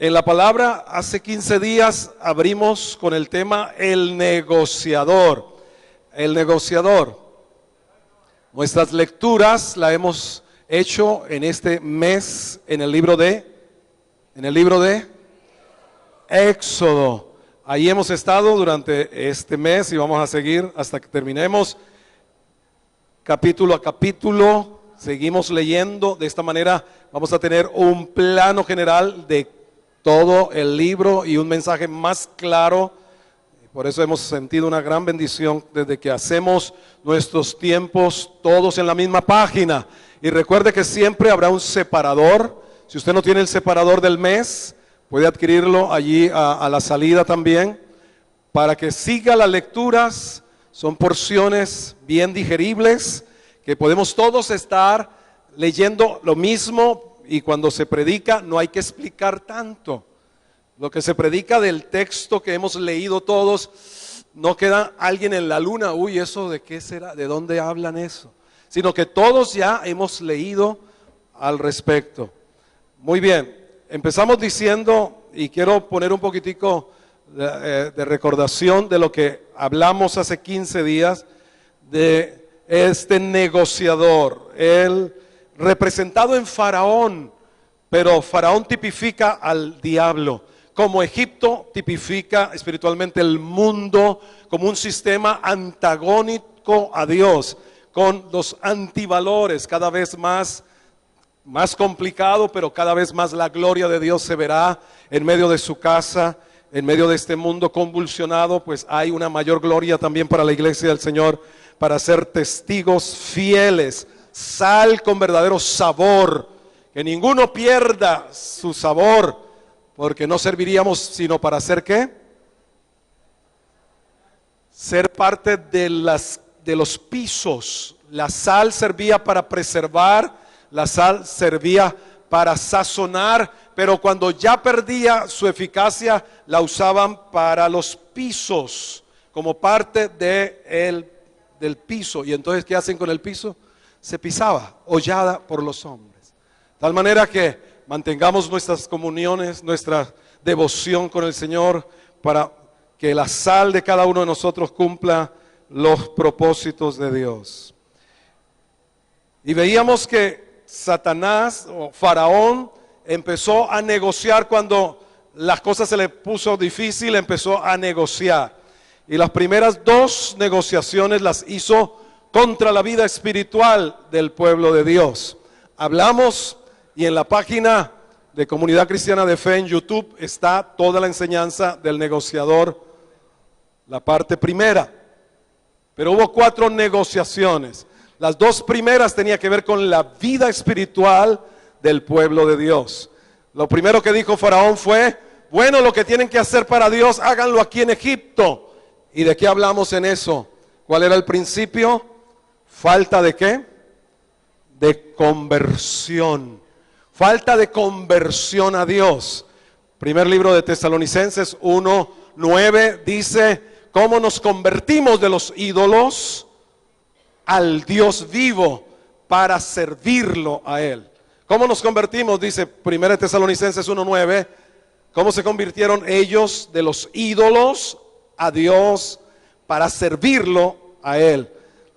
En la palabra, hace 15 días abrimos con el tema el negociador. El negociador. Nuestras lecturas la hemos hecho en este mes en el libro de Éxodo. Ahí hemos estado durante este mes y vamos a seguir hasta que terminemos capítulo a capítulo. Seguimos leyendo. De esta manera vamos a tener un plano general de todo el libro y un mensaje más claro. Por eso hemos sentido una gran bendición desde que hacemos nuestros tiempos todos en la misma página. Y recuerde que siempre habrá un separador. Si usted no tiene el separador del mes, puede adquirirlo allí a la salida también, para que siga las lecturas. Son porciones bien digeribles, que podemos todos estar leyendo lo mismo, y cuando se predica no hay que explicar tanto. Lo que se predica del texto que hemos leído todos, no queda alguien en la luna, uy, ¿eso de qué será? ¿De dónde hablan eso? Sino que todos ya hemos leído al respecto. Muy bien, empezamos diciendo, y quiero poner un poquitico de recordación de lo que hablamos hace 15 días, de este negociador, él representado en Faraón, pero Faraón tipifica al diablo, como Egipto tipifica espiritualmente el mundo como un sistema antagónico a Dios, con los antivalores cada vez más complicado, pero cada vez más la gloria de Dios se verá en medio de su casa, en medio de este mundo convulsionado. Pues hay una mayor gloria también para la iglesia del Señor, para ser testigos fieles, sal con verdadero sabor, que ninguno pierda su sabor, porque no serviríamos sino para hacer ¿qué? Ser parte de los pisos. La sal servía para preservar, la sal servía para sazonar, pero cuando ya perdía su eficacia, la usaban para los pisos, como parte del piso. Y entonces, ¿qué hacen con el piso? Se pisaba, hollada por los hombres. De tal manera que mantengamos nuestras comuniones, nuestra devoción con el Señor, para que la sal de cada uno de nosotros cumpla los propósitos de Dios. Y veíamos que Satanás o Faraón empezó a negociar cuando las cosas se le puso difícil, empezó a negociar. Y las primeras dos negociaciones las hizo contra la vida espiritual del pueblo de Dios. Hablamos, y en la página de Comunidad Cristiana de Fe en YouTube está toda la enseñanza del negociador, la parte primera. Pero hubo 4 negociaciones. Las 2 primeras tenían que ver con la vida espiritual del pueblo de Dios. Lo primero que dijo Faraón fue: bueno, lo que tienen que hacer para Dios, háganlo aquí en Egipto. ¿Y de qué hablamos en eso? ¿Cuál era el principio? ¿Falta de qué? De conversión. Falta de conversión a Dios. Primer libro de Tesalonicenses 1:9 dice: ¿cómo nos convertimos de los ídolos al Dios vivo para servirlo a Él? ¿Cómo nos convertimos? Dice 1 Tesalonicenses 1:9. ¿Cómo se convirtieron ellos de los ídolos a Dios para servirlo a Él?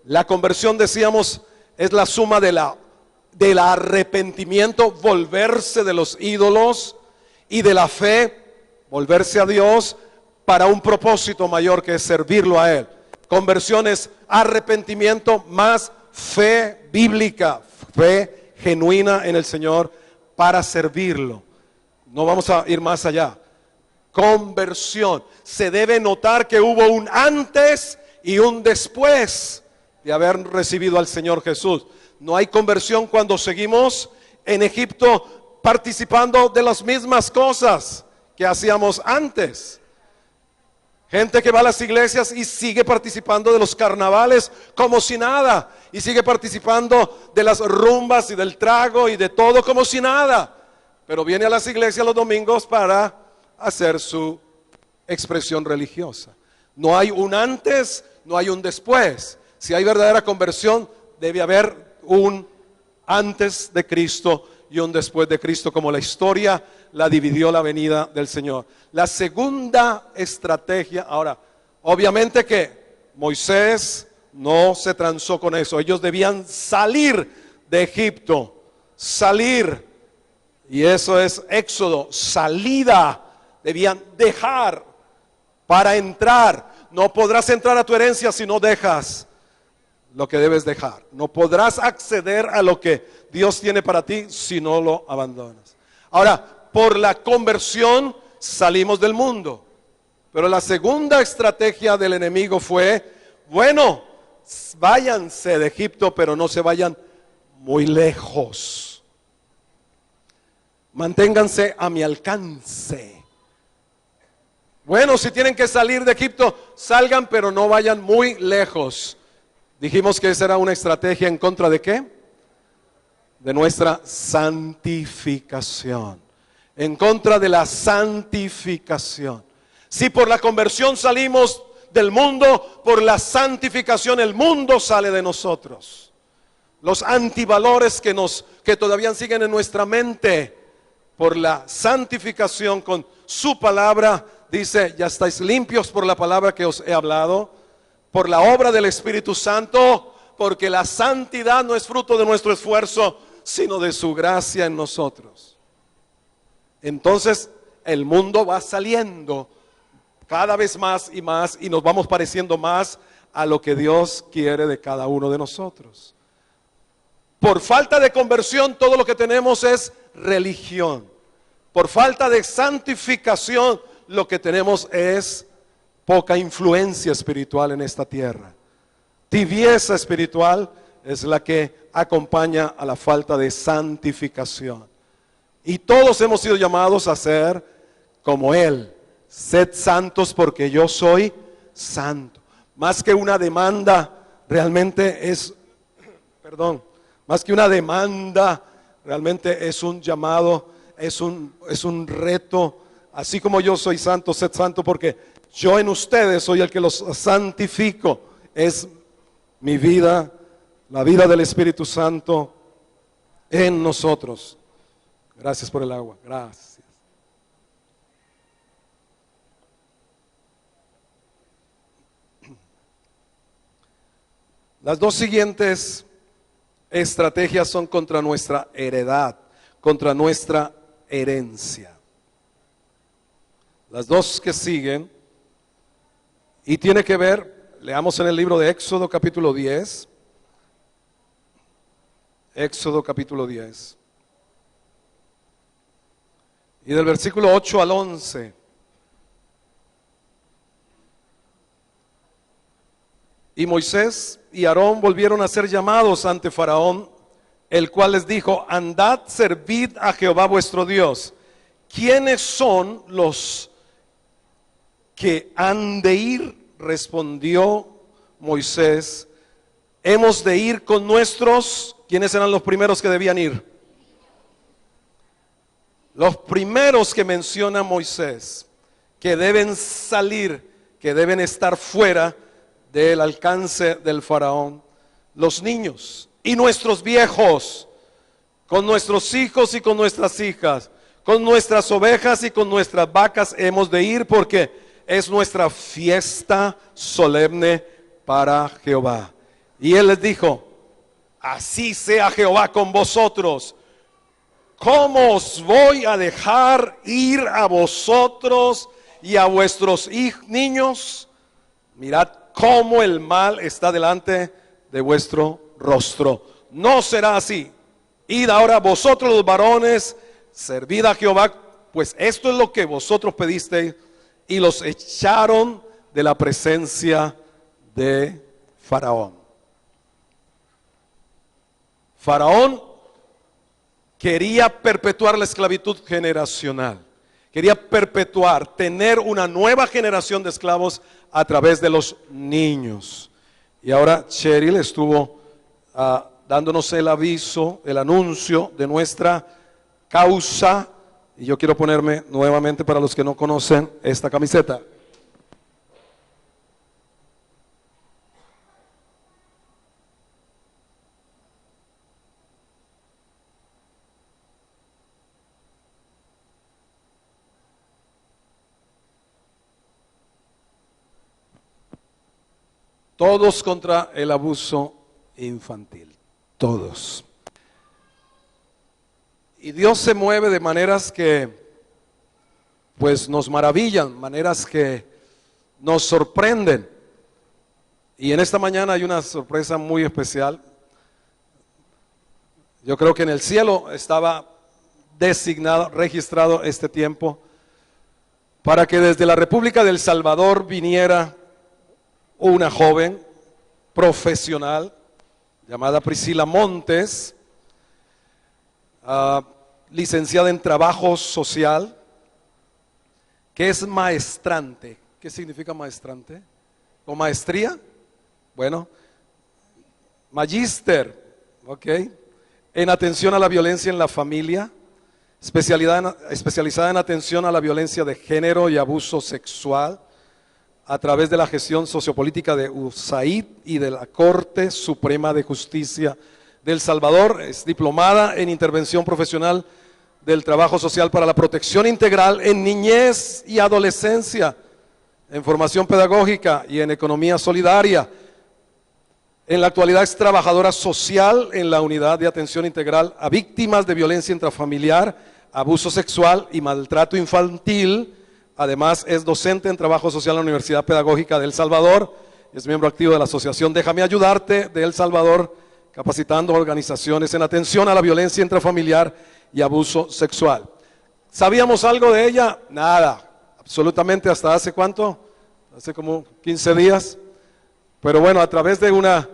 La conversión, decíamos, es la suma del arrepentimiento, volverse de los ídolos, y de la fe, volverse a Dios para un propósito mayor, que es servirlo a Él. Conversión es arrepentimiento más fe bíblica, fe genuina en el Señor para servirlo. No vamos a ir más allá. Conversión. Se debe notar que hubo un antes y un después de haber recibido al Señor Jesús. No hay conversión cuando seguimos en Egipto participando de las mismas cosas que hacíamos antes. Gente que va a las iglesias y sigue participando de los carnavales como si nada, y sigue participando de las rumbas y del trago y de todo como si nada, pero viene a las iglesias los domingos para hacer su expresión religiosa. No hay un antes, no hay un después. Si hay verdadera conversión, debe haber un antes de Cristo y un después de Cristo, como la historia la dividió la venida del Señor. La segunda estrategia, ahora, obviamente que Moisés no se transó con eso. Ellos debían salir de Egipto, salir. Y eso es Éxodo, salida. Debían dejar para entrar. No podrás entrar a tu herencia si no dejas lo que debes dejar. No podrás acceder a lo que Dios tiene para ti si no lo abandonas. Ahora, por la conversión salimos del mundo. Pero la segunda estrategia del enemigo fue, bueno, váyanse de Egipto, pero no se vayan muy lejos. Manténganse a mi alcance. Bueno, si tienen que salir de Egipto, salgan, pero no vayan muy lejos. Dijimos que esa era una estrategia en contra de ¿qué? De nuestra santificación. En contra de la santificación. Si por la conversión salimos del mundo, por la santificación el mundo sale de nosotros. Los antivalores que todavía siguen en nuestra mente, por la santificación con su palabra, dice, ya estáis limpios por la palabra que os he hablado, por la obra del Espíritu Santo, porque la santidad no es fruto de nuestro esfuerzo, sino de su gracia en nosotros. Entonces el mundo va saliendo cada vez más y nos vamos pareciendo más a lo que Dios quiere de cada uno de nosotros. Por falta de conversión todo lo que tenemos es religión. Por falta de santificación lo que tenemos es poca influencia espiritual en esta tierra. Tibieza espiritual es la que acompaña a la falta de santificación. Y todos hemos sido llamados a ser como Él. Sed santos porque yo soy santo. Más que una demanda, realmente es, más que una demanda, realmente es un llamado, es un reto. Así como yo soy santo, sed santo porque yo en ustedes soy el que los santifico. Es mi vida, la vida del Espíritu Santo en nosotros. Gracias por el agua, gracias. Las dos siguientes estrategias son contra nuestra heredad, contra nuestra herencia. Las dos que siguen, y tiene que ver, leamos en el libro de Éxodo capítulo 10, Éxodo capítulo 10, y del versículo 8 al 11. Y Moisés y Aarón volvieron a ser llamados ante Faraón, el cual les dijo, andad, servid a Jehová vuestro Dios. ¿Quiénes son los que han de ir? Respondió Moisés, hemos de ir con nuestros. ¿Quiénes eran los primeros que debían ir? Los primeros que menciona Moisés, que deben salir, que deben estar fuera del alcance del faraón, los niños y nuestros viejos, con nuestros hijos y con nuestras hijas, con nuestras ovejas y con nuestras vacas hemos de ir porque es nuestra fiesta solemne para Jehová. Y él les dijo, así sea Jehová con vosotros. ¿Cómo os voy a dejar ir a vosotros y a vuestros niños? Mirad cómo el mal está delante de vuestro rostro. No será así. Id ahora vosotros los varones, servid a Jehová, pues esto es lo que vosotros pedisteis. Y los echaron de la presencia de Faraón. Faraón quería perpetuar la esclavitud generacional. Quería perpetuar, tener una nueva generación de esclavos a través de los niños. Y ahora Cheryl estuvo dándonos el aviso, el anuncio de nuestra causa. Y yo quiero ponerme nuevamente, para los que no conocen, esta camiseta. Todos contra el abuso infantil, todos. Y Dios se mueve de maneras que pues nos maravillan, maneras que nos sorprenden. Y en esta mañana hay una sorpresa muy especial. Yo creo que en el cielo estaba designado, registrado este tiempo para que desde la República del Salvador viniera una joven profesional llamada Priscila Montes, licenciada en trabajo social, que es maestrante. ¿Qué significa maestrante? ¿O maestría? Bueno, magíster, ok, en atención a la violencia en la familia, especializada en atención a la violencia de género y abuso sexual, a través de la gestión sociopolítica de USAID y de la Corte Suprema de Justicia de El Salvador. Es diplomada en intervención profesional del trabajo social para la protección integral en niñez y adolescencia, en formación pedagógica y en economía solidaria. En la actualidad es trabajadora social en la unidad de atención integral a víctimas de violencia intrafamiliar, abuso sexual y maltrato infantil. Además, es docente en trabajo social en la Universidad Pedagógica de El Salvador. Es miembro activo de la Asociación Déjame Ayudarte de El Salvador, capacitando organizaciones en atención a la violencia intrafamiliar y abuso sexual. ¿Sabíamos algo de ella? Nada, absolutamente. ¿Hasta hace cuánto? Hace como 15 días. Pero bueno, a través de una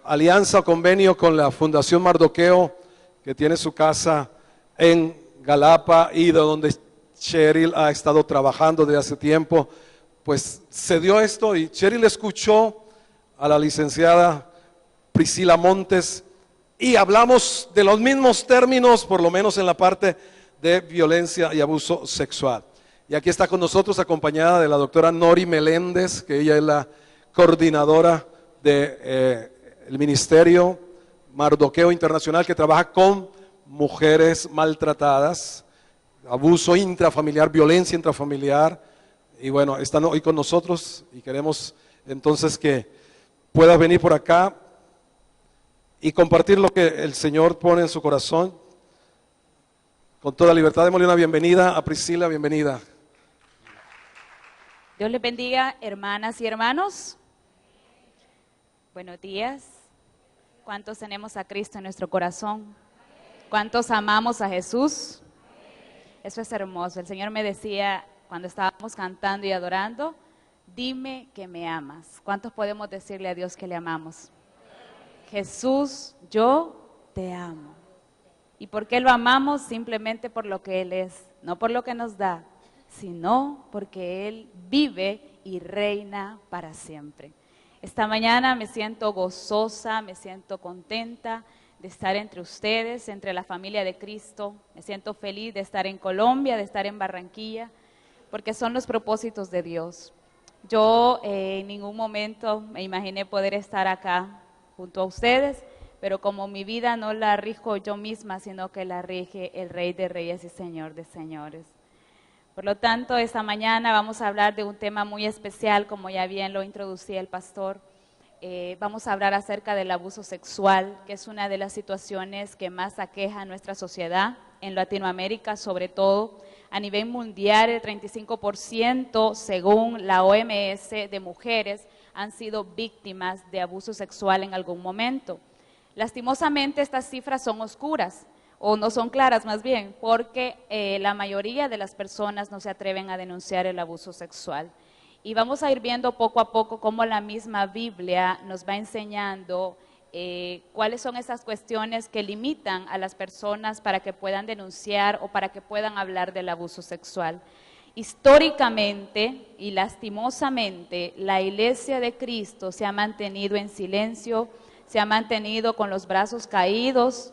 alianza o convenio con la Fundación Mardoqueo, que tiene su casa en Galapa y de donde Cheryl ha estado trabajando desde hace tiempo, pues se dio esto y Cheryl escuchó a la licenciada Priscila Montes y hablamos de los mismos términos, por lo menos en la parte de violencia y abuso sexual. Y aquí está con nosotros acompañada de la doctora Nori Meléndez, que ella es la coordinadora del Ministerio Mardoqueo Internacional, que trabaja con mujeres maltratadas, abuso intrafamiliar, violencia intrafamiliar. Y bueno, están hoy con nosotros y queremos entonces que pueda venir por acá y compartir lo que el Señor pone en su corazón. Con toda libertad, démosle una bienvenida a Priscila, bienvenida. Dios les bendiga, hermanas y hermanos. Buenos días. ¿Cuántos tenemos a Cristo en nuestro corazón? ¿Cuántos amamos a Jesús? Eso es hermoso. El Señor me decía cuando estábamos cantando y adorando, dime que me amas. ¿Cuántos podemos decirle a Dios que le amamos? Jesús, yo te amo. ¿Y por qué lo amamos? Simplemente por lo que Él es, no por lo que nos da, sino porque Él vive y reina para siempre. Esta mañana me siento gozosa, me siento contenta de estar entre ustedes, entre la familia de Cristo. Me siento feliz de estar en Colombia, de estar en Barranquilla, porque son los propósitos de Dios. Yo en ningún momento me imaginé poder estar acá junto a ustedes, pero como mi vida no la rijo yo misma, sino que la rige el Rey de Reyes y Señor de Señores. Por lo tanto, esta mañana vamos a hablar de un tema muy especial, como ya bien lo introducía el pastor. Vamos a hablar acerca del abuso sexual, que es una de las situaciones que más aqueja a nuestra sociedad, en Latinoamérica sobre todo. A nivel mundial, el 35%, según la OMS, de mujeres han sido víctimas de abuso sexual en algún momento. Lastimosamente, estas cifras son oscuras, o no son claras más bien, porque la mayoría de las personas no se atreven a denunciar el abuso sexual. Y vamos a ir viendo poco a poco cómo la misma Biblia nos va enseñando cuáles son esas cuestiones que limitan a las personas para que puedan denunciar o para que puedan hablar del abuso sexual. Históricamente y lastimosamente, la Iglesia de Cristo se ha mantenido en silencio, se ha mantenido con los brazos caídos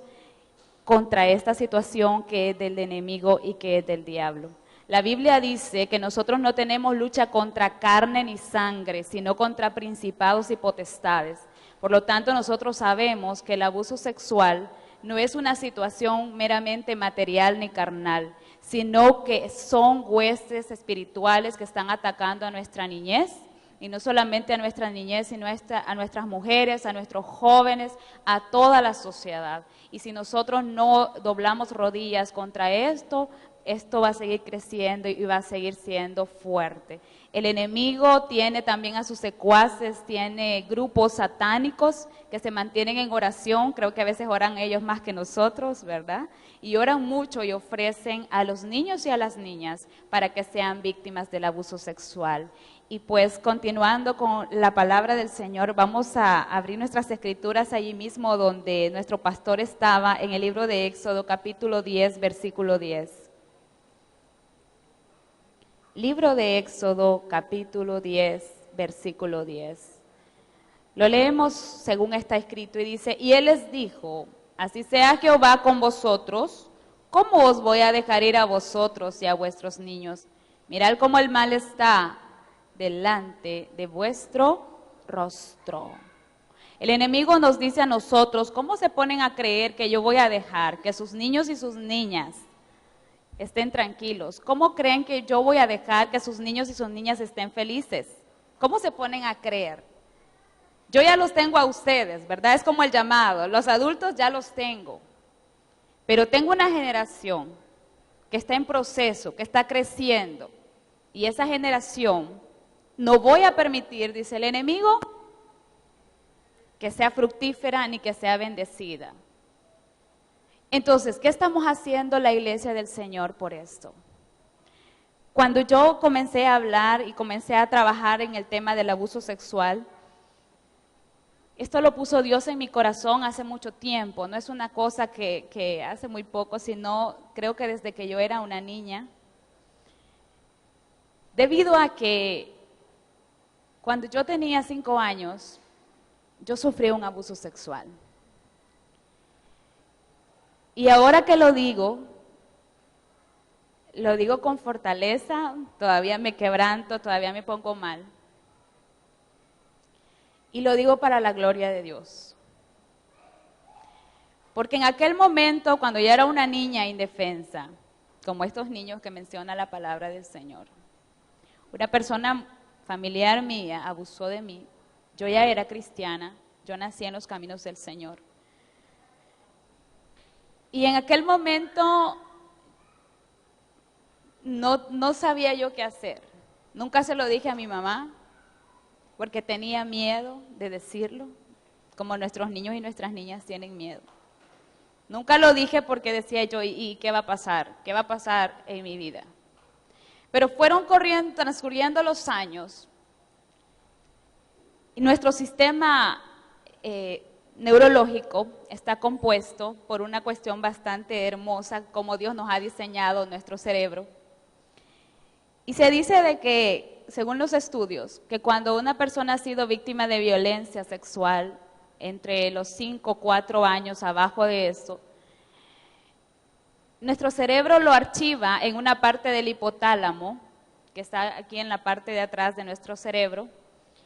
contra esta situación que es del enemigo y que es del diablo. La Biblia dice que nosotros no tenemos lucha contra carne ni sangre, sino contra principados y potestades. Por lo tanto, nosotros sabemos que el abuso sexual no es una situación meramente material ni carnal, sino que son huestes espirituales que están atacando a nuestra niñez, y no solamente a nuestra niñez, sino a nuestras mujeres, a nuestros jóvenes, a toda la sociedad. Y si nosotros no doblamos rodillas contra esto, esto va a seguir creciendo y va a seguir siendo fuerte. El enemigo tiene también a sus secuaces, tiene grupos satánicos que se mantienen en oración, creo que a veces oran ellos más que nosotros, ¿verdad? Y oran mucho y ofrecen a los niños y a las niñas para que sean víctimas del abuso sexual. Y pues continuando con la palabra del Señor, vamos a abrir nuestras escrituras allí mismo donde nuestro pastor estaba, en el libro de Éxodo capítulo 10, versículo 10. Libro de Éxodo, capítulo 10, versículo 10. Lo leemos según está escrito y dice, y él les dijo, así sea Jehová con vosotros, ¿cómo os voy a dejar ir a vosotros y a vuestros niños? Mirad cómo el mal está delante de vuestro rostro. El enemigo nos dice a nosotros, ¿cómo se ponen a creer que yo voy a dejar que sus niños y sus niñas estén tranquilos? ¿Cómo creen que yo voy a dejar que sus niños y sus niñas estén felices? ¿Cómo se ponen a creer? Yo ya los tengo a ustedes, ¿verdad? Es como el llamado, los adultos ya los tengo, pero tengo una generación que está en proceso, que está creciendo, y esa generación no voy a permitir, dice el enemigo, que sea fructífera ni que sea bendecida. Entonces, ¿qué estamos haciendo la iglesia del Señor por esto? Cuando yo comencé a hablar y comencé a trabajar en el tema del abuso sexual, esto lo puso Dios en mi corazón hace mucho tiempo, no es una cosa que hace muy poco, sino creo que desde que yo era una niña, debido a que cuando yo tenía 5 años, yo sufrí un abuso sexual. Y ahora que lo digo con fortaleza, todavía me quebranto, todavía me pongo mal. Y lo digo para la gloria de Dios. Porque en aquel momento, cuando yo era una niña indefensa, como estos niños que menciona la palabra del Señor, una persona familiar mía abusó de mí, yo ya era cristiana, yo nací en los caminos del Señor. Y en aquel momento no sabía yo qué hacer. Nunca se lo dije a mi mamá porque tenía miedo de decirlo, como nuestros niños y nuestras niñas tienen miedo. Nunca lo dije porque decía yo, ¿y qué va a pasar? ¿Qué va a pasar en mi vida? Pero fueron transcurriendo los años y nuestro sistema neurológico está compuesto por una cuestión bastante hermosa, como Dios nos ha diseñado nuestro cerebro. Y se dice de que, según los estudios, que cuando una persona ha sido víctima de violencia sexual, entre los 5 o 4 años abajo de eso, nuestro cerebro lo archiva en una parte del hipotálamo, que está aquí en la parte de atrás de nuestro cerebro,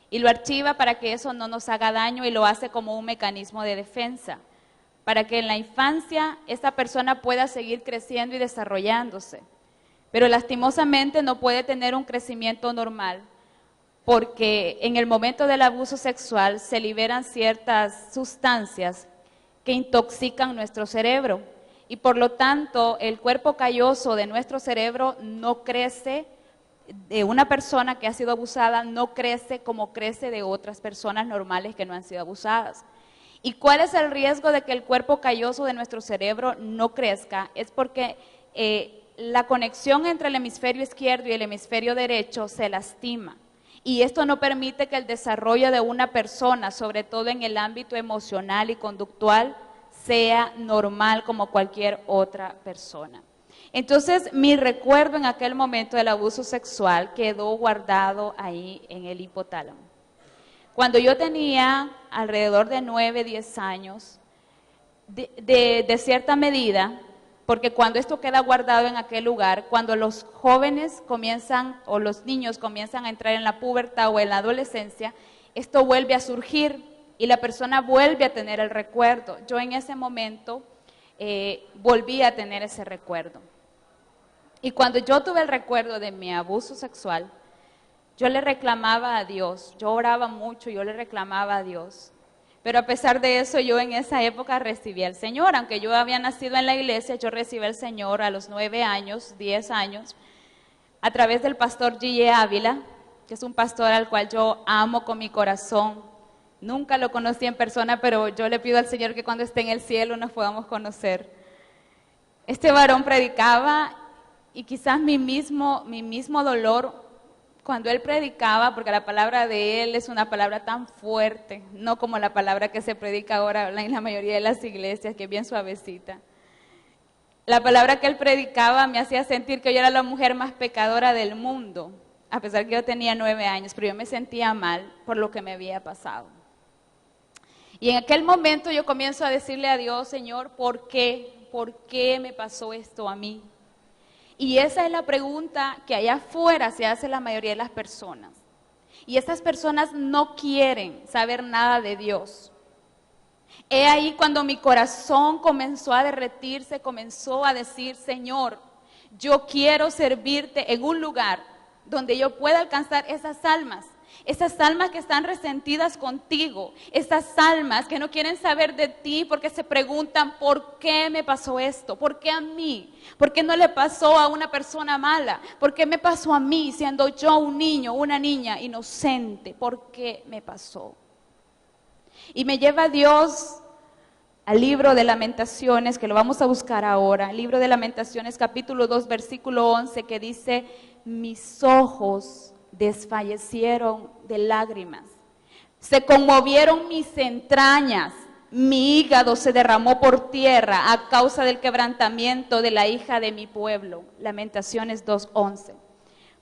y lo archiva para que eso no nos haga daño y lo hace como un mecanismo de defensa, para que en la infancia esta persona pueda seguir creciendo y desarrollándose. Pero lastimosamente no puede tener un crecimiento normal, porque en el momento del abuso sexual se liberan ciertas sustancias que intoxican nuestro cerebro, y por lo tanto el cuerpo calloso de nuestro cerebro no crece. De una persona que ha sido abusada no crece como crece de otras personas normales que no han sido abusadas. ¿Y cuál es el riesgo de que el cuerpo calloso de nuestro cerebro no crezca? Es porque la conexión entre el hemisferio izquierdo y el hemisferio derecho se lastima. Y esto no permite que el desarrollo de una persona, sobre todo en el ámbito emocional y conductual, sea normal como cualquier otra persona. Entonces, mi recuerdo en aquel momento del abuso sexual quedó guardado ahí en el hipotálamo. Cuando yo tenía alrededor de 9, 10 años, de cierta medida, porque cuando esto queda guardado en aquel lugar, cuando los jóvenes comienzan o los niños comienzan a entrar en la pubertad o en la adolescencia, esto vuelve a surgir y la persona vuelve a tener el recuerdo. Yo en ese momento volví a tener ese recuerdo. Y cuando yo tuve el recuerdo de mi abuso sexual, yo le reclamaba a Dios, yo oraba mucho, yo le reclamaba a Dios. Pero a pesar de eso, yo en esa época recibí al Señor. Aunque yo había nacido en la iglesia, yo recibí al Señor a los 9 años, 10 años, a través del pastor G.E. Ávila, que es un pastor al cual yo amo con mi corazón. Nunca lo conocí en persona, pero yo le pido al Señor que cuando esté en el cielo nos podamos conocer. Este varón predicaba y quizás mi mismo dolor cuando él predicaba, porque la palabra de él es una palabra tan fuerte, no como la palabra que se predica ahora en la mayoría de las iglesias, que es bien suavecita. La palabra que él predicaba me hacía sentir que yo era la mujer más pecadora del mundo, a pesar que yo tenía 9 años, pero yo me sentía mal por lo que me había pasado. Y en aquel momento yo comienzo a decirle a Dios, Señor, ¿por qué? ¿Por qué me pasó esto a mí? Y esa es la pregunta que allá afuera se hace la mayoría de las personas. Y estas personas no quieren saber nada de Dios. He ahí cuando mi corazón comenzó a derretirse, comenzó a decir, Señor, yo quiero servirte en un lugar donde yo pueda alcanzar esas almas que están resentidas contigo, esas almas que no quieren saber de ti porque se preguntan, ¿por qué me pasó esto? ¿Por qué a mí? ¿Por qué no le pasó a una persona mala? ¿Por qué me pasó a mí siendo yo un niño, una niña inocente? ¿Por qué me pasó? Y me lleva Dios al libro de Lamentaciones, que lo vamos a buscar ahora, el libro de Lamentaciones capítulo 2 versículo 11, que dice, mis ojos desfallecieron de lágrimas, se conmovieron mis entrañas, mi hígado se derramó por tierra a causa del quebrantamiento de la hija de mi pueblo. Lamentaciones 2:11.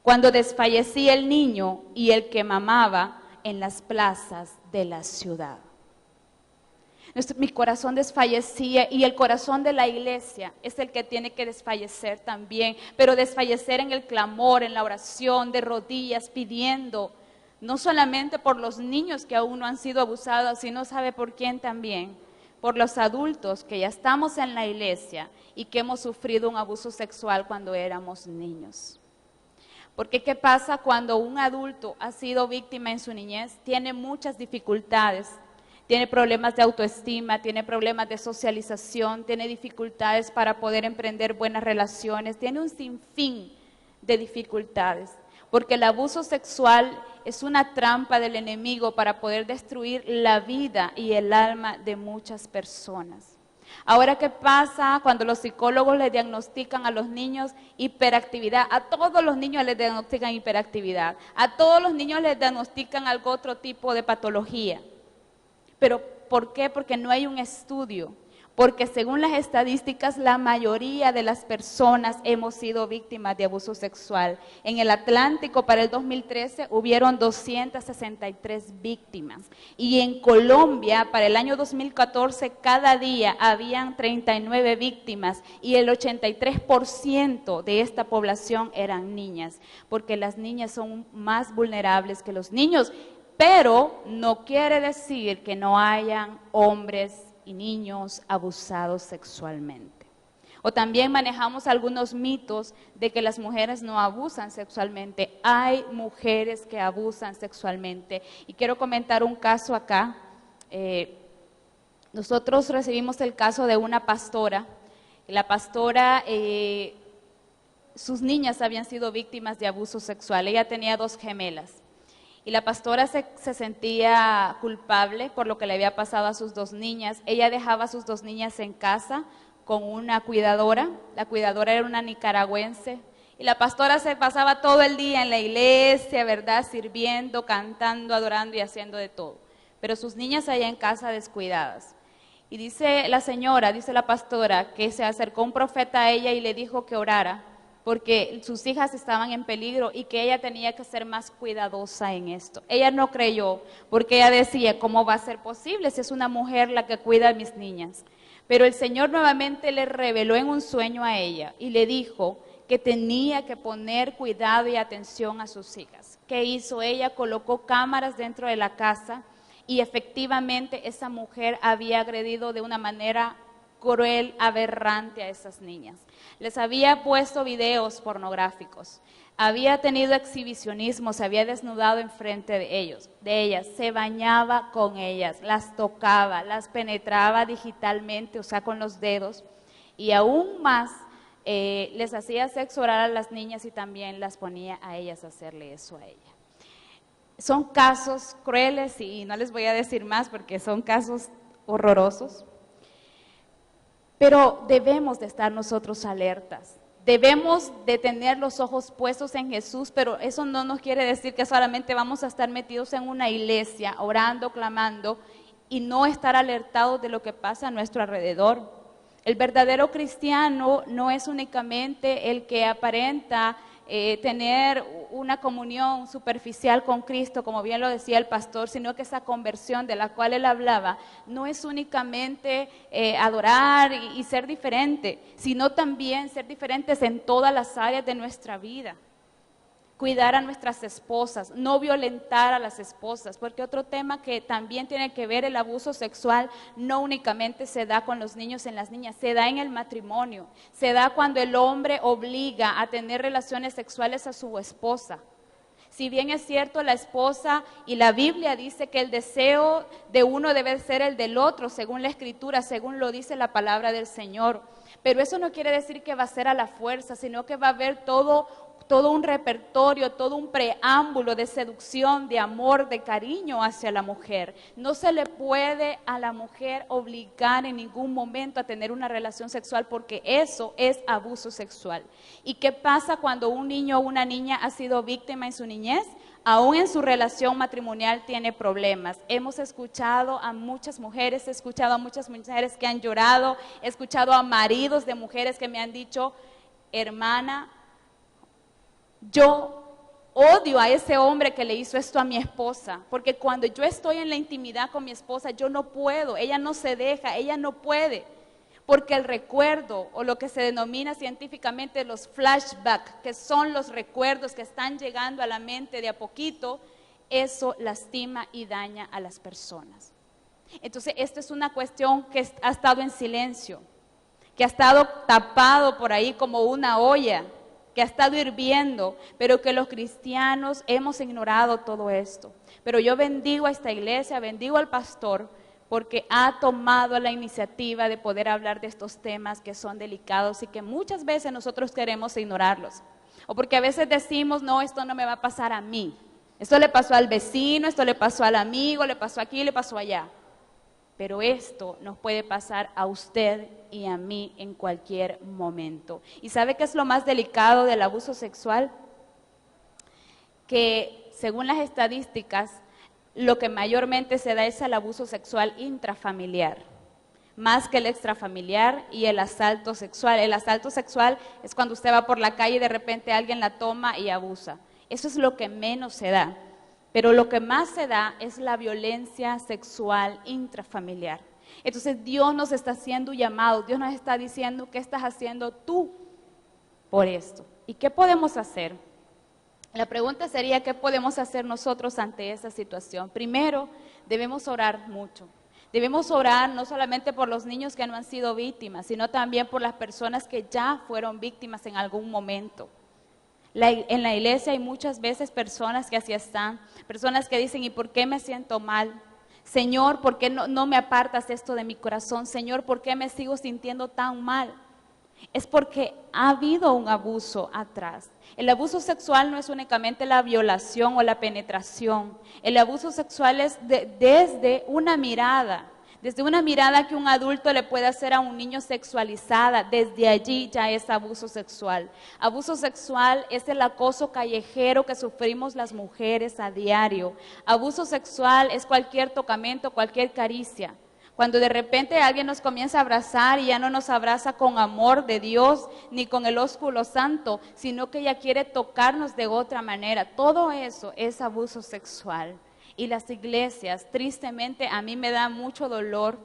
Cuando desfallecí el niño y el que mamaba en las plazas de la ciudad. Mi corazón desfallecía y el corazón de la iglesia es el que tiene que desfallecer también, pero desfallecer en el clamor, en la oración, de rodillas, pidiendo, no solamente por los niños que aún no han sido abusados, sino sabe por quién también, por los adultos que ya estamos en la iglesia y que hemos sufrido un abuso sexual cuando éramos niños. Porque ¿qué pasa cuando un adulto ha sido víctima en su niñez? Tiene muchas dificultades. Tiene problemas de autoestima, tiene problemas de socialización, tiene dificultades para poder emprender buenas relaciones, tiene un sinfín de dificultades. Porque el abuso sexual es una trampa del enemigo para poder destruir la vida y el alma de muchas personas. Ahora, ¿qué pasa cuando los psicólogos le diagnostican a los niños hiperactividad? A todos los niños les diagnostican hiperactividad, a todos los niños les diagnostican algún otro tipo de patología. ¿Pero por qué? Porque no hay un estudio, porque según las estadísticas, la mayoría de las personas hemos sido víctimas de abuso sexual. En el Atlántico para el 2013 hubieron 263 víctimas y en Colombia para el año 2014 cada día habían 39 víctimas y el 83% de esta población eran niñas, porque las niñas son más vulnerables que los niños. Pero no quiere decir que no hayan hombres y niños abusados sexualmente. O también manejamos algunos mitos de que las mujeres no abusan sexualmente. Hay mujeres que abusan sexualmente. Y quiero comentar un caso acá. Nosotros recibimos el caso de una pastora. La pastora, sus niñas habían sido víctimas de abuso sexual. Ella tenía 2 gemelas. Y la pastora se sentía culpable por lo que le había pasado a sus 2 niñas. Ella dejaba a sus 2 niñas en casa con una cuidadora. La cuidadora era una nicaragüense. Y la pastora se pasaba todo el día en la iglesia, ¿verdad? Sirviendo, cantando, adorando y haciendo de todo. Pero sus niñas allá en casa descuidadas. Y dice la señora, dice la pastora, que se acercó un profeta a ella y le dijo que orara, porque sus hijas estaban en peligro y que ella tenía que ser más cuidadosa en esto. Ella no creyó, porque ella decía, ¿cómo va a ser posible si es una mujer la que cuida a mis niñas? Pero el Señor nuevamente le reveló en un sueño a ella y le dijo que tenía que poner cuidado y atención a sus hijas. ¿Qué hizo ella? Colocó cámaras dentro de la casa y efectivamente esa mujer había agredido de una manera cruel, aberrante a esas niñas. Les había puesto videos pornográficos, había tenido exhibicionismo, se había desnudado enfrente de ellas, se bañaba con ellas, las tocaba, las penetraba digitalmente, o sea, con los dedos, y aún más les hacía sexo oral a las niñas y también las ponía a ellas a hacerle eso a ella. Son casos crueles y no les voy a decir más porque son casos horrorosos, pero debemos de estar nosotros alertas. Debemos de tener los ojos puestos en Jesús, pero eso no nos quiere decir que solamente vamos a estar metidos en una iglesia, orando, clamando, y no estar alertados de lo que pasa a nuestro alrededor. El verdadero cristiano no es únicamente el que aparenta tener una comunión superficial con Cristo, como bien lo decía el pastor, sino que esa conversión de la cual él hablaba no es únicamente adorar y ser diferente, sino también ser diferentes en todas las áreas de nuestra vida. Cuidar a nuestras esposas, no violentar a las esposas, porque otro tema que también tiene que ver, el abuso sexual no únicamente se da con los niños y las niñas, se da en el matrimonio, se da cuando el hombre obliga a tener relaciones sexuales a su esposa. Si bien es cierto, la esposa y la Biblia dice que el deseo de uno debe ser el del otro, según la Escritura, según lo dice la palabra del Señor, pero eso no quiere decir que va a ser a la fuerza, sino que va a haber todo un repertorio, todo un preámbulo de seducción, de amor, de cariño hacia la mujer. No se le puede a la mujer obligar en ningún momento a tener una relación sexual porque eso es abuso sexual. ¿Y qué pasa cuando un niño o una niña ha sido víctima en su niñez? Aún en su relación matrimonial tiene problemas. Hemos escuchado a muchas mujeres, he escuchado a muchas mujeres que han llorado, he escuchado a maridos de mujeres que me han dicho, hermana, yo odio a ese hombre que le hizo esto a mi esposa, porque cuando yo estoy en la intimidad con mi esposa, yo no puedo, ella no se deja, ella no puede, porque el recuerdo, o lo que se denomina científicamente los flashbacks, que son los recuerdos que están llegando a la mente de a poquito, eso lastima y daña a las personas. Entonces, esta es una cuestión que ha estado en silencio, que ha estado tapado por ahí como una olla, que ha estado hirviendo, pero que los cristianos hemos ignorado todo esto. Pero yo bendigo a esta iglesia, bendigo al pastor, porque ha tomado la iniciativa de poder hablar de estos temas que son delicados y que muchas veces nosotros queremos ignorarlos. O porque a veces decimos, no, esto no me va a pasar a mí. Esto le pasó al vecino, esto le pasó al amigo, le pasó aquí, le pasó allá. Pero esto nos puede pasar a usted y a mí en cualquier momento. ¿Y sabe qué es lo más delicado del abuso sexual? Que según las estadísticas, lo que mayormente se da es el abuso sexual intrafamiliar, más que el extrafamiliar y el asalto sexual. El asalto sexual es cuando usted va por la calle y de repente alguien la toma y abusa. Eso es lo que menos se da. Pero lo que más se da es la violencia sexual intrafamiliar. Entonces Dios nos está haciendo un llamado, Dios nos está diciendo, ¿qué estás haciendo tú por esto? ¿Y qué podemos hacer? La pregunta sería, ¿qué podemos hacer nosotros ante esa situación? Primero, debemos orar mucho. Debemos orar no solamente por los niños que no han sido víctimas, sino también por las personas que ya fueron víctimas en algún momento. En la iglesia hay muchas veces personas que así están, personas que dicen, ¿y por qué me siento mal? Señor, ¿por qué no me apartas esto de mi corazón? Señor, ¿por qué me sigo sintiendo tan mal? Es porque ha habido un abuso atrás. El abuso sexual no es únicamente la violación o la penetración. El abuso sexual es desde una mirada. Desde una mirada que un adulto le puede hacer a un niño sexualizada, desde allí ya es abuso sexual. Abuso sexual es el acoso callejero que sufrimos las mujeres a diario. Abuso sexual es cualquier tocamiento, cualquier caricia. Cuando de repente alguien nos comienza a abrazar y ya no nos abraza con amor de Dios ni con el ósculo santo, sino que ya quiere tocarnos de otra manera. Todo eso es abuso sexual. Y las iglesias, tristemente, a mí me da mucho dolor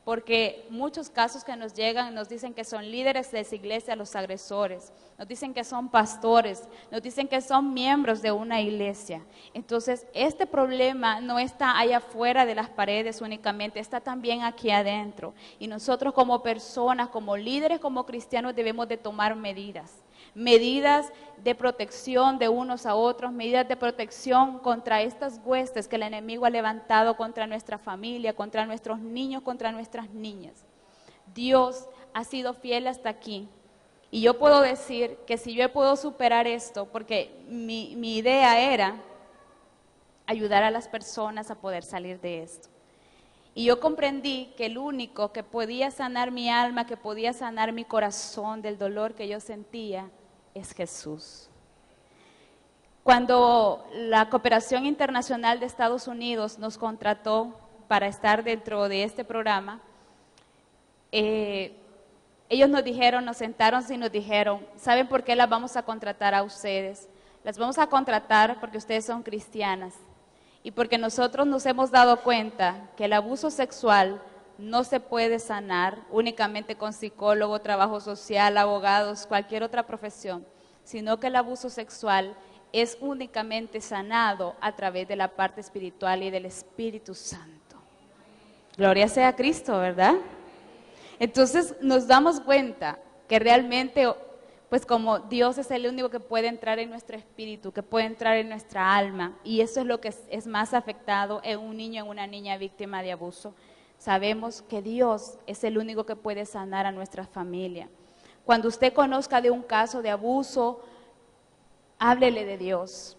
porque muchos casos que nos llegan nos dicen que son líderes de esa iglesia los agresores, nos dicen que son pastores, nos dicen que son miembros de una iglesia. Entonces, este problema no está allá afuera de las paredes únicamente, está también aquí adentro. Y nosotros como personas, como líderes, como cristianos debemos de tomar medidas de protección de unos a otros, medidas de protección contra estas huestes que el enemigo ha levantado contra nuestra familia, contra nuestros niños, contra nuestras niñas. Dios ha sido fiel hasta aquí. Y yo puedo decir que si yo puedo superar esto, porque mi idea era ayudar a las personas a poder salir de esto. Y yo comprendí que el único que podía sanar mi alma, que podía sanar mi corazón del dolor que yo sentía, es Jesús. Cuando la Cooperación Internacional de Estados Unidos nos contrató para estar dentro de este programa, ellos nos sentaron y nos dijeron, ¿saben por qué las vamos a contratar a ustedes? Las vamos a contratar porque ustedes son cristianas y porque nosotros nos hemos dado cuenta que el abuso sexual no se puede sanar únicamente con psicólogo, trabajo social, abogados, cualquier otra profesión, sino que el abuso sexual es únicamente sanado a través de la parte espiritual y del Espíritu Santo. Gloria sea a Cristo, ¿verdad? Entonces nos damos cuenta que realmente, pues como Dios es el único que puede entrar en nuestro espíritu, que puede entrar en nuestra alma, y eso es lo que es más afectado en un niño, en una niña víctima de abuso. Sabemos que Dios es el único que puede sanar a nuestra familia. Cuando usted conozca de un caso de abuso, háblele de Dios.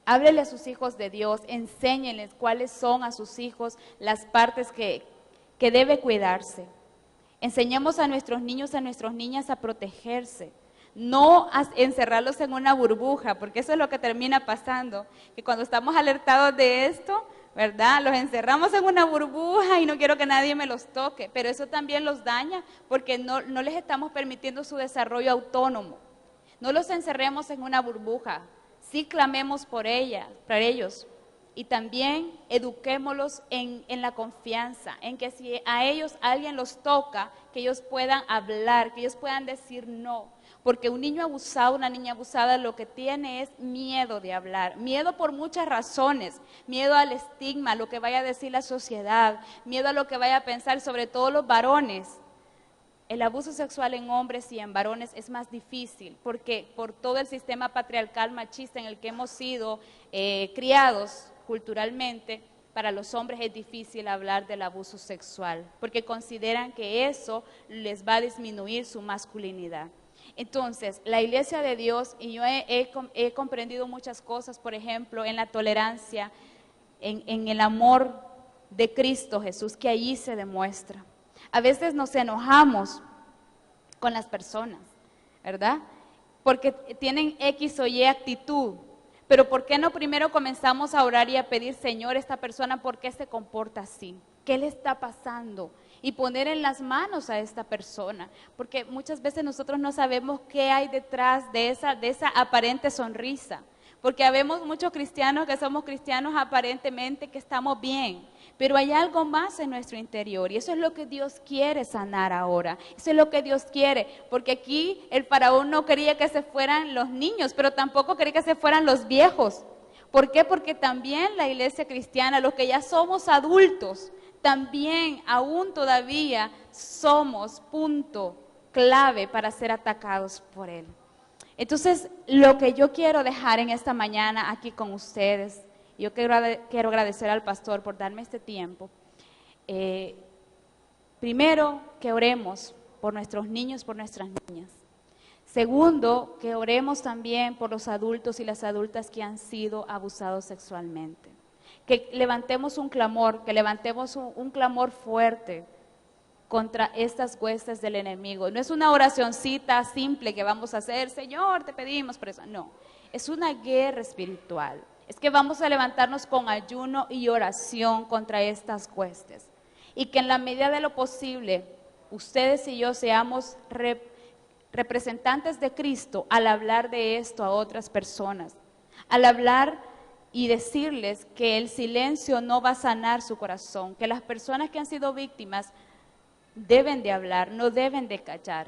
Háblele a sus hijos de Dios, enséñenles cuáles son a sus hijos las partes que debe cuidarse. Enseñemos a nuestros niños, a nuestras niñas a protegerse, no a encerrarlos en una burbuja, porque eso es lo que termina pasando, que cuando estamos alertados de esto, ¿verdad? Los encerramos en una burbuja y no quiero que nadie me los toque, pero eso también los daña porque no les estamos permitiendo su desarrollo autónomo. No los encerremos en una burbuja, sí clamemos por ellos. Y también eduquémoslos en la confianza, en que si a ellos alguien los toca, que ellos puedan hablar, que ellos puedan decir no. Porque un niño abusado, una niña abusada, lo que tiene es miedo de hablar. Miedo por muchas razones. Miedo al estigma, lo que vaya a decir la sociedad. Miedo a lo que vaya a pensar, sobre todo los varones. El abuso sexual en hombres y en varones es más difícil, porque por todo el sistema patriarcal machista en el que hemos sido criados culturalmente, para los hombres es difícil hablar del abuso sexual, porque consideran que eso les va a disminuir su masculinidad. Entonces, la Iglesia de Dios, y yo he comprendido muchas cosas, por ejemplo, en la tolerancia, en el amor de Cristo Jesús, que allí se demuestra. A veces nos enojamos con las personas, ¿verdad? Porque tienen X o Y actitud. Pero ¿por qué no primero comenzamos a orar y a pedir, Señor, esta persona, ¿por qué se comporta así? ¿Qué le está pasando? Y poner en las manos a esta persona. Porque muchas veces nosotros no sabemos qué hay detrás de esa aparente sonrisa. Porque habemos muchos cristianos que somos cristianos aparentemente que estamos bien, pero hay algo más en nuestro interior y eso es lo que Dios quiere sanar ahora. Eso es lo que Dios quiere, porque aquí el faraón no quería que se fueran los niños, pero tampoco quería que se fueran los viejos. ¿Por qué? Porque también la iglesia cristiana, los que ya somos adultos, también aún todavía somos punto clave para ser atacados por él. Entonces, lo que yo quiero dejar en esta mañana aquí con ustedes, yo quiero agradecer al pastor por darme este tiempo. Primero, que oremos por nuestros niños, por nuestras niñas. Segundo, que oremos también por los adultos y las adultas que han sido abusados sexualmente. Que levantemos un clamor, que levantemos un clamor fuerte contra estas huestes del enemigo. No es una oracioncita simple que vamos a hacer, Señor, te pedimos por eso. No, es una guerra espiritual. Es que vamos a levantarnos con ayuno y oración contra estas huestes. Y que en la medida de lo posible, ustedes y yo seamos representantes de Cristo al hablar de esto a otras personas. Al hablar y decirles que el silencio no va a sanar su corazón. Que las personas que han sido víctimas deben de hablar, no deben de callar.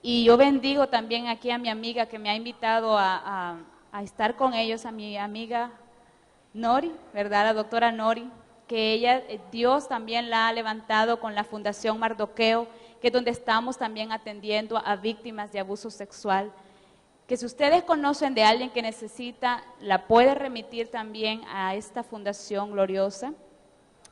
Y yo bendigo también aquí a mi amiga que me ha invitado a estar con ellos, a mi amiga Nori, ¿verdad? La doctora Nori, que ella, Dios también la ha levantado con la Fundación Mardoqueo, que es donde estamos también atendiendo a víctimas de abuso sexual. Que si ustedes conocen de alguien que necesita, la puede remitir también a esta fundación gloriosa,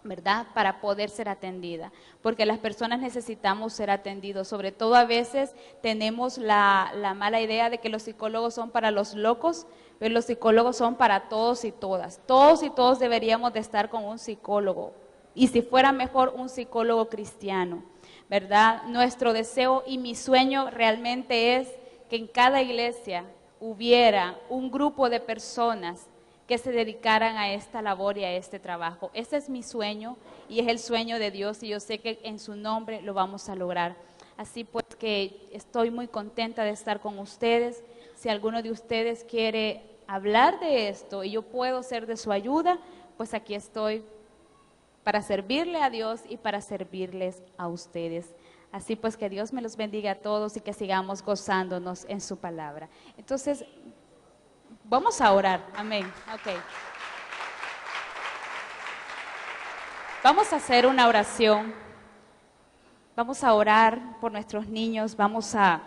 ¿verdad? Para poder ser atendida, porque las personas necesitamos ser atendidos. Sobre todo a veces tenemos la mala idea de que los psicólogos son para los locos, pero los psicólogos son para todos y todas. Todos y todos deberíamos de estar con un psicólogo, y si fuera mejor un psicólogo cristiano, ¿verdad? Nuestro deseo y mi sueño realmente es que en cada iglesia hubiera un grupo de personas que se dedicaran a esta labor y a este trabajo. Ese es mi sueño y es el sueño de Dios, y yo sé que en su nombre lo vamos a lograr. Así pues que estoy muy contenta de estar con ustedes. Si alguno de ustedes quiere hablar de esto y yo puedo ser de su ayuda, pues aquí estoy para servirle a Dios y para servirles a ustedes. Así pues que Dios me los bendiga a todos y que sigamos gozándonos en su palabra. Entonces, vamos a orar, amén. Ok. Vamos a hacer una oración. Vamos a orar por nuestros niños. Vamos a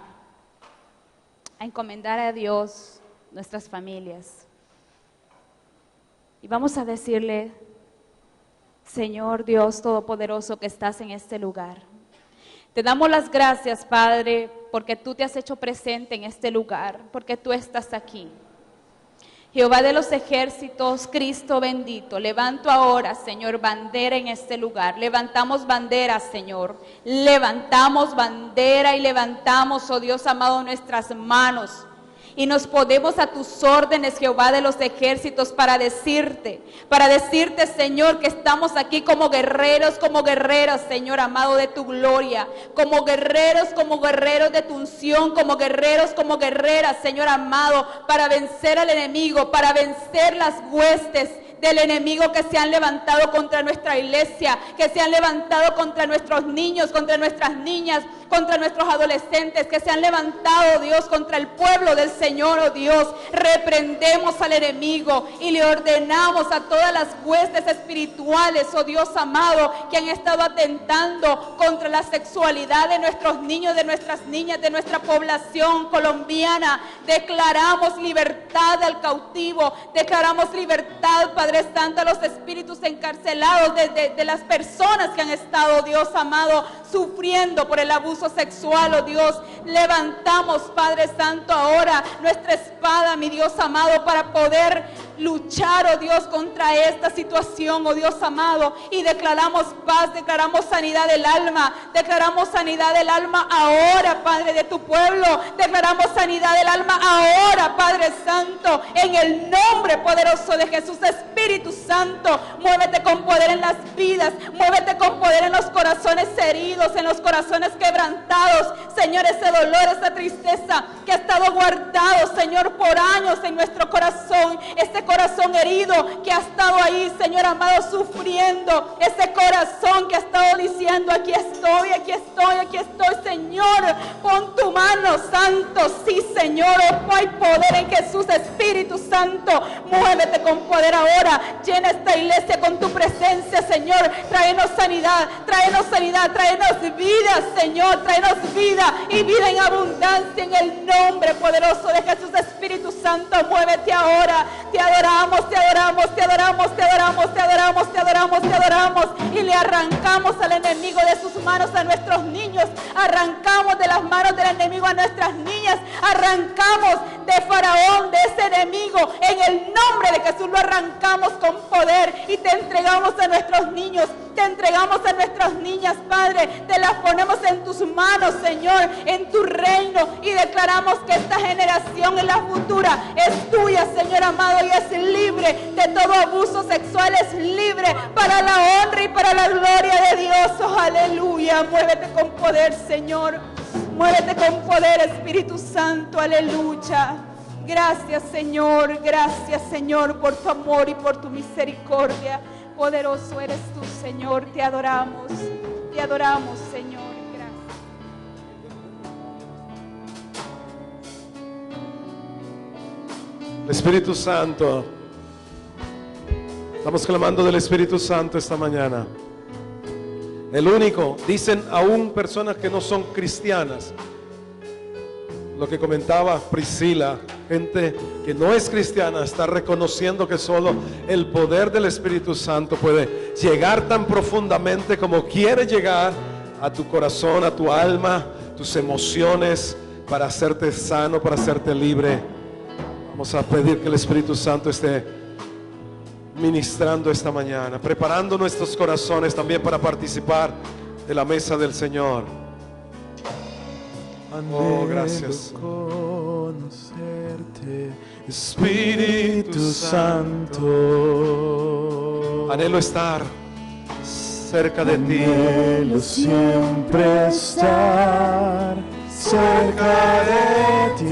encomendar a Dios nuestras familias. Y vamos a decirle: Señor Dios Todopoderoso que estás en este lugar, te damos las gracias, Padre, porque tú te has hecho presente en este lugar, porque tú estás aquí. Jehová de los ejércitos, Cristo bendito, levanto ahora, Señor, bandera en este lugar. Levantamos bandera, Señor. Levantamos bandera y levantamos, oh Dios amado, nuestras manos. Y nos ponemos a tus órdenes, Jehová de los ejércitos, para decirte, Señor, que estamos aquí como guerreros, como guerreras, Señor amado, de tu gloria, como guerreros de tu unción, como guerreras, Señor amado, para vencer al enemigo, para vencer las huestes del enemigo que se han levantado contra nuestra iglesia, que se han levantado contra nuestros niños, contra nuestras niñas, contra nuestros adolescentes, que se han levantado, Dios, contra el pueblo del Señor, oh Dios. Reprendemos al enemigo y le ordenamos a todas las huestes espirituales, oh Dios amado, que han estado atentando contra la sexualidad de nuestros niños, de nuestras niñas, de nuestra población colombiana. Declaramos libertad al cautivo, declaramos libertad, Padre Santo, a los espíritus encarcelados de las personas que han estado, Dios amado, sufriendo por el abuso sexual, oh Dios. Levantamos, Padre Santo, ahora nuestra espada, mi Dios amado, para poder luchar, oh Dios, contra esta situación, oh Dios amado, y declaramos paz, declaramos sanidad del alma ahora, Padre, de tu pueblo. Declaramos sanidad del alma ahora, Padre Santo, en el nombre poderoso de Jesús. Espíritu Santo, muévete con poder en las vidas, muévete con poder en los corazones heridos, en los corazones quebrantados, Señor. Ese dolor, esa tristeza que ha estado guardado, Señor, por años en nuestro corazón, ese corazón herido que ha estado ahí, Señor amado, sufriendo, ese corazón que ha estado diciendo: aquí estoy, aquí estoy, aquí estoy, Señor, pon tu mano, Santo. Sí, Señor, hay poder en Jesús. Espíritu Santo, muévete con poder ahora, llena esta iglesia con tu presencia, Señor. Tráenos sanidad, tráenos vida, Señor, tráenos vida y vida en abundancia, en el nombre poderoso de Jesús. Espíritu Santo, muévete ahora. Te adoramos, te adoramos, te adoramos, te adoramos, te adoramos, te adoramos, te adoramos, y le arrancamos al enemigo de sus manos a nuestros niños, arrancamos de las manos del enemigo a nuestras niñas, arrancamos de Faraón, de ese enemigo, en el nombre de Jesús. Lo arrancamos con poder y te entregamos a nuestros niños, te entregamos a nuestras niñas, Padre. Te las ponemos en tus manos, Señor, en tu reino, y declaramos que esta generación en la futura es tuya, Señor amado, y es libre de todo abuso sexual, es libre para la honra y para la gloria de Dios. Oh, aleluya. Muévete con poder, Señor, muévete con poder, Espíritu Santo. Aleluya. Gracias, Señor, por tu amor y por tu misericordia. Poderoso eres tú, Señor, te adoramos. Te adoramos, Señor. Gracias. El Espíritu Santo. Estamos clamando del Espíritu Santo esta mañana. El único, dicen aún personas que no son cristianas. Lo que comentaba Priscila, gente que no es cristiana está reconociendo que solo el poder del Espíritu Santo puede llegar tan profundamente como quiere llegar a tu corazón, a tu alma, tus emociones, para hacerte sano, para hacerte libre. Vamos a pedir que el Espíritu Santo esté ministrando esta mañana, preparando nuestros corazones también para participar de la mesa del Señor. Oh, gracias. Conocerte, Espíritu Santo. Anhelo estar cerca de ti. Anhelo siempre estar cerca de ti.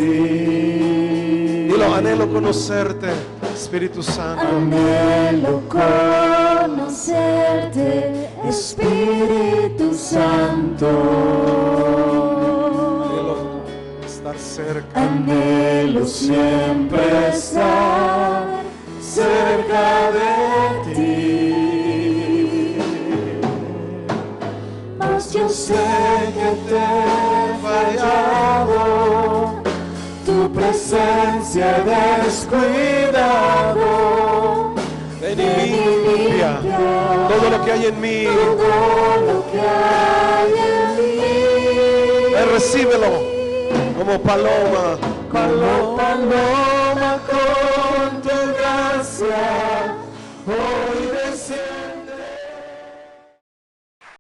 Dilo, anhelo conocerte, Espíritu Santo. Anhelo conocerte, Espíritu Santo. Cerca. Anhelo siempre estar cerca de ti. Mas yo sé que te he fallado, tu presencia he descuidado. Ven y limpia todo lo que hay en mí. Todo lo que hay en mí. Ven, recíbelo. Como paloma, Como paloma con tu gracia, oh.